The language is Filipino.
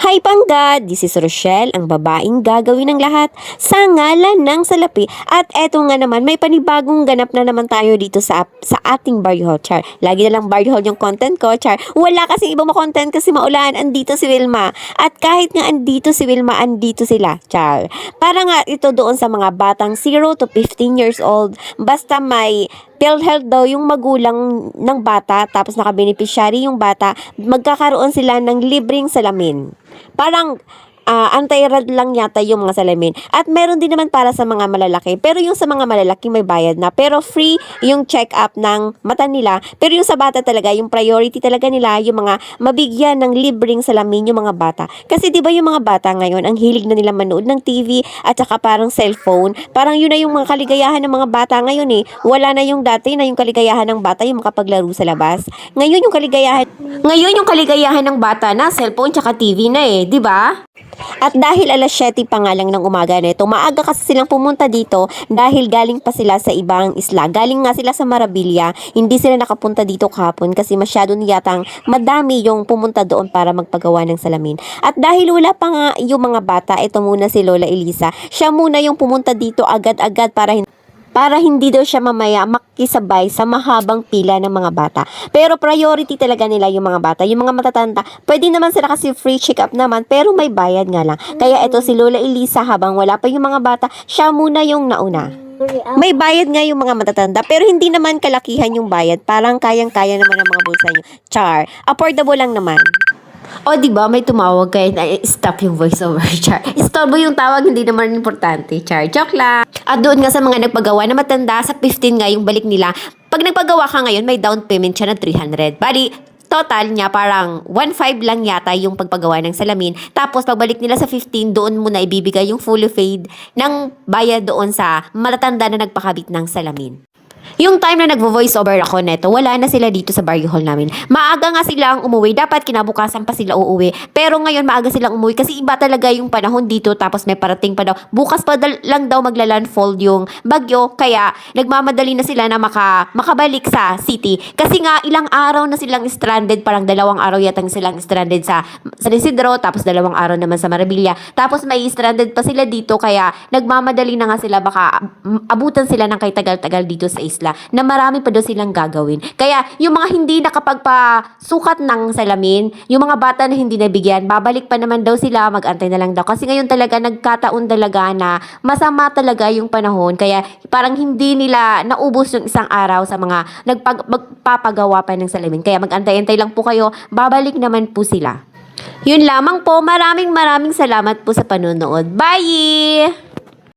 Hi Pangga! This is Rochelle, ang babaeng gagawin ng lahat sa ngalan ng salapi. At eto nga naman, may panibagong ganap na naman tayo dito sa ating Barrio Hall, Char. Lagi na lang Barrio Hall yung content ko, Char. Wala kasi ibang content kasi maulan, andito si Wilma. At kahit nga andito si Wilma, andito sila, Char. Para nga ito doon sa mga batang 0 to 15 years old, basta may PhilHealth daw yung magulang ng bata, tapos nakabeneficiary yung bata, magkakaroon sila ng libreng salamin. Parang anti-rad lang yata yung mga salamin. At meron din naman para sa mga malalaki. Pero yung sa mga malalaki may bayad na. Pero free yung check-up ng mata nila. Pero yung sa bata talaga, yung priority talaga nila, yung mga mabigyan ng libreng salamin yung mga bata. Kasi di ba yung mga bata ngayon, ang hilig na nila manood ng TV at saka parang cellphone. Parang yun na yung mga kaligayahan ng mga bata ngayon eh. Wala na yung dati na yung kaligayahan ng bata yung makapaglaro sa labas. Ngayon yung kaligayahan ng bata na cellphone tsaka TV na eh, di ba? At dahil alas 7 pa nga lang ng umaga nito, maaga kasi silang pumunta dito dahil galing pa sila sa ibang isla. Galing nga sila sa Marabilia, hindi sila nakapunta dito kahapon kasi masyado yatang madami yung pumunta doon para magpagawa ng salamin. At dahil wala pa nga yung mga bata, ito muna si Lola Elisa. Siya muna yung pumunta dito agad-agad para hindi daw siya mamaya makisabay sa mahabang pila ng mga bata. Pero priority talaga nila yung mga bata. Yung mga matatanda, pwede naman sila kasi free check-up naman, pero may bayad nga lang. Kaya ito si Lola Elisa, habang wala pa yung mga bata, siya muna yung nauna. May bayad nga yung mga matatanda, pero hindi naman kalakihan yung bayad. Parang kayang-kaya naman ng mga bulsa nyo. Char, affordable lang naman. O, diba, may tumawag kayo na stop yung voiceover, Char. Istorbo yung tawag, hindi naman importante, Char. Joke lang. At doon nga sa mga nagpagawa na matanda, sa 15 nga yung balik nila. Pag nagpagawa ka ngayon, may down payment siya na 300. Bali, total niya parang 1.5 lang yata yung pagpagawa ng salamin. Tapos pagbalik nila sa 15, doon muna ibibigay yung fully paid ng bayad doon sa matatanda na nagpakabit ng salamin. Yung time na nagvo-voice over ako neto, wala na sila dito sa Barrio Hall namin. Maaga nga silang umuwi. Dapat kinabukasan pa sila uuwi. Pero ngayon maaga silang umuwi kasi iba talaga yung panahon dito. Tapos may parating pa daw. Bukas pa lang daw magla-landfall yung bagyo. Kaya nagmamadali na sila na makabalik sa city. Kasi nga ilang araw na silang stranded. Parang 2 araw yatang silang stranded sa San Isidro. Tapos 2 araw naman sa Marabilia. Tapos may stranded pa sila dito. Kaya nagmamadali na nga sila. Baka abutan sila ng kay tagal-tagal dito sa isla na marami pa daw silang gagawin. Kaya yung mga hindi nakapagpasukat ng salamin, yung mga bata na hindi nabigyan, babalik pa naman daw sila, mag-antay na lang daw. Kasi ngayon talaga nagkataon talaga na masama talaga yung panahon. Kaya parang hindi nila naubos yung isang araw sa mga magpapagawa pa ng salamin. Kaya mag-antay-antay lang po kayo, babalik naman po sila. Yun lamang po, maraming salamat po sa panonood. Bye!